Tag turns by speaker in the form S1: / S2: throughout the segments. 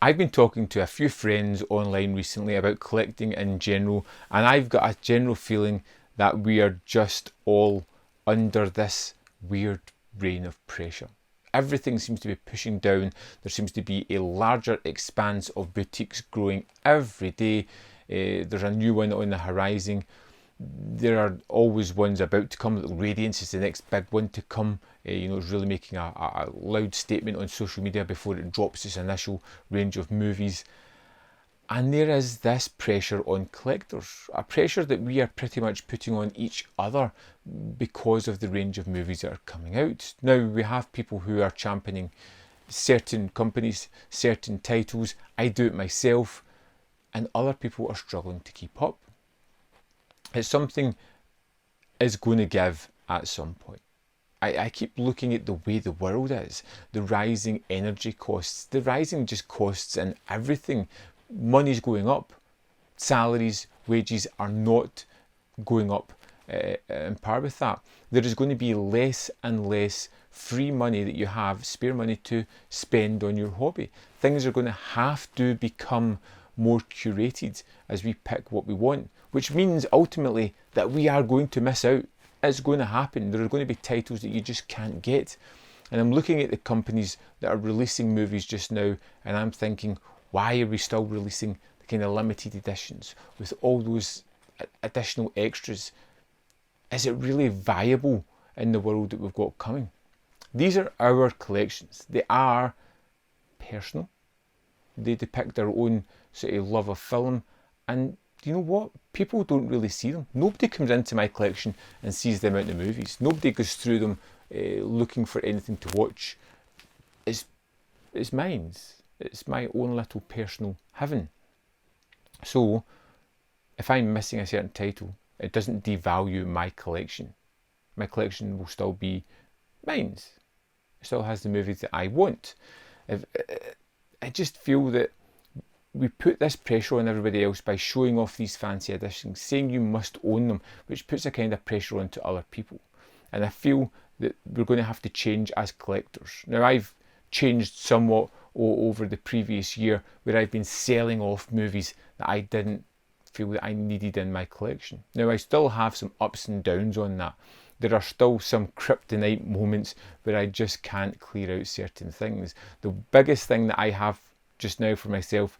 S1: I've been talking to a few friends online recently about collecting in general, and I've got a general feeling that we are just all under this weird reign of pressure. Everything seems to be pushing down. There seems to be a larger expanse of boutiques growing every day. There's a new one on the horizon. There are always ones about to come. Radiance is the next big one to come. It's really making a loud statement on social media before it drops its initial range of movies. And there is this pressure on collectors, a pressure that we are pretty much putting on each other because of the range of movies that are coming out. Now we have people who are championing certain companies, certain titles. I do it myself, and other people are struggling to keep up. It's something is going to give at some point. I keep looking at the way the world is, the rising energy costs, the rising just costs in everything. Money's going up, salaries, wages are not going up in par with that. There is going to be less and less free money that you have, spare money to spend on your hobby. Things are going to have to become more curated as we pick what we want, which means ultimately that we are going to miss out. It's going to happen. There are going to be titles that you just can't get. And I'm looking at the companies that are releasing movies just now, and I'm thinking, why are we still releasing the kind of limited editions with all those additional extras? Is it really viable in the world that we've got coming? These are our collections. They are personal. They depict our own sort of love of film, and you know what? People don't really see them. Nobody comes into my collection and sees the amount of movies. Nobody goes through them looking for anything to watch. It's mine. It's my own little personal heaven. So, if I'm missing a certain title, it doesn't devalue my collection. My collection will still be mine. It still has the movies that I want. I just feel that we put this pressure on everybody else by showing off these fancy editions, saying you must own them, which puts a kind of pressure onto other people. And I feel that we're going to have to change as collectors. Now, I've changed somewhat over the previous year, where I've been selling off movies that I didn't feel that I needed in my collection. Now, I still have some ups and downs on that. There are still some kryptonite moments where I just can't clear out certain things. The biggest thing that I have just now for myself,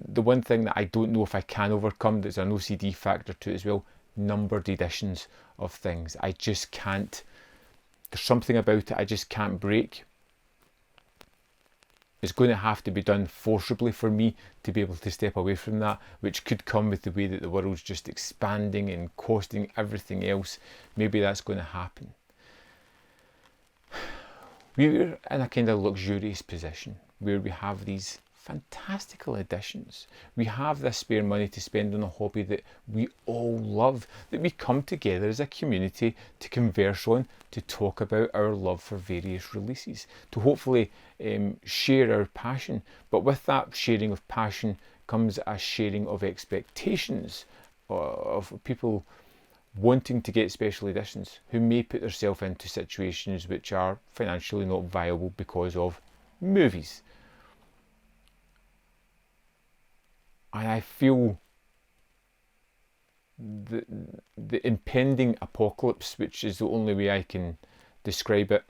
S1: the one thing that I don't know if I can overcome, there's an OCD factor to it as well, numbered editions of things. I just can't, there's something about it I just can't break. It's going to have to be done forcibly for me to be able to step away from that, which could come with the way that the world's just expanding and costing everything else. Maybe that's going to happen. We're in a kind of luxurious position where we have these fantastical editions. We have this spare money to spend on a hobby that we all love, that we come together as a community to converse on, to talk about our love for various releases, to hopefully share our passion. But with that sharing of passion comes a sharing of expectations of people wanting to get special editions, who may put themselves into situations which are financially not viable because of movies. And I feel the impending apocalypse, which is the only way I can describe it,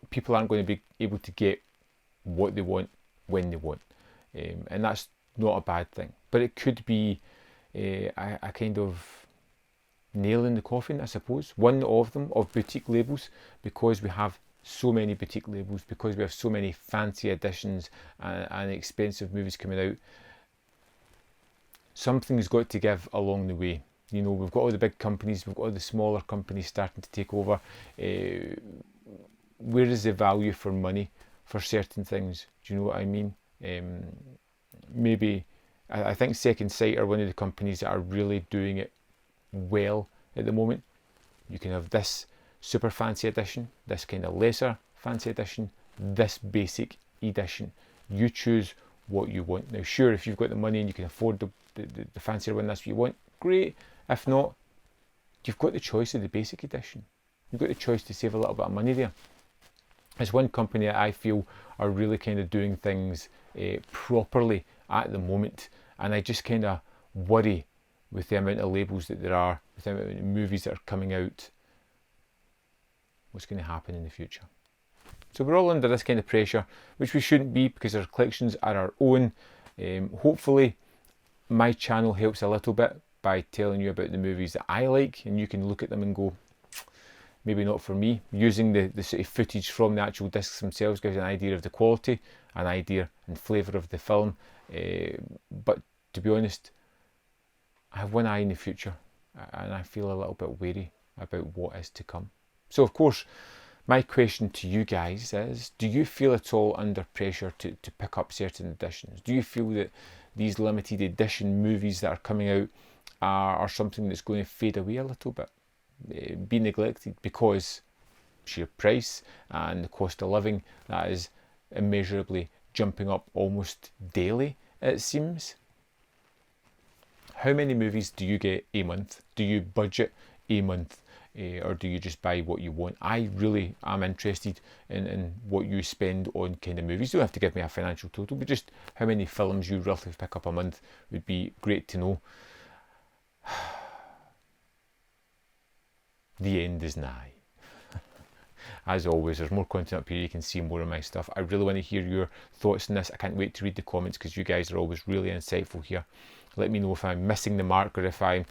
S1: people aren't going to be able to get what they want when they want. And that's not a bad thing. But it could be a kind of nail in the coffin, I suppose. One of them, of boutique labels, because we have so many boutique labels, because we have so many fancy editions and expensive movies coming out. Something's got to give along the way. You know, we've got all the big companies, we've got all the smaller companies starting to take over. Where is the value for money for certain things? Do you know what I mean? Maybe, I think Second Sight are one of the companies that are really doing it well at the moment. You can have this super fancy edition, this kind of lesser fancy edition, this basic edition. You choose what you want. Now sure, if you've got the money and you can afford the fancier one, that's what you want, great. If not, you've got the choice of the basic edition. You've got the choice to save a little bit of money there. It's one company that I feel are really kind of doing things properly at the moment, and I just kind of worry with the amount of labels that there are, with the amount of movies that are coming out, what's going to happen in the future. So we're all under this kind of pressure, which we shouldn't be, because our collections are our own. Hopefully my channel helps a little bit by telling you about the movies that I like, and you can look at them and go, maybe not for me. Using the sort of footage from the actual discs themselves gives you an idea of the quality, an idea and flavour of the film. But to be honest, I have one eye in the future, and I feel a little bit wary about what is to come. So of course, my question to you guys is, do you feel at all under pressure to pick up certain editions? Do you feel that these limited edition movies that are coming out are something that's going to fade away a little bit, be neglected because sheer price and the cost of living that is immeasurably jumping up almost daily, it seems? How many movies do you get a month? Do you budget a month? Or do you just buy what you want? I really am interested in what you spend on kind of movies. You don't have to give me a financial total, but just how many films you roughly pick up a month would be great to know. The end is nigh. As always, there's more content up here. You can see more of my stuff. I really want to hear your thoughts on this. I can't wait to read the comments, because you guys are always really insightful here. Let me know if I'm missing the mark, or if I'm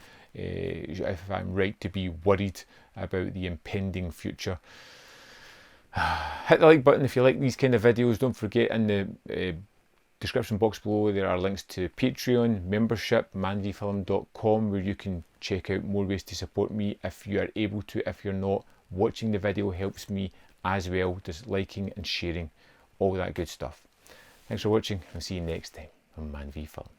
S1: right to be worried about the impending future. Hit the like button if you like these kind of videos. Don't forget, in the description box below there are links to Patreon, membership, manvfilm.com, where you can check out more ways to support me if you are able to. If you're not, watching the video helps me as well, just liking and sharing, all that good stuff. Thanks for watching. I'll see you next time on Man v Film.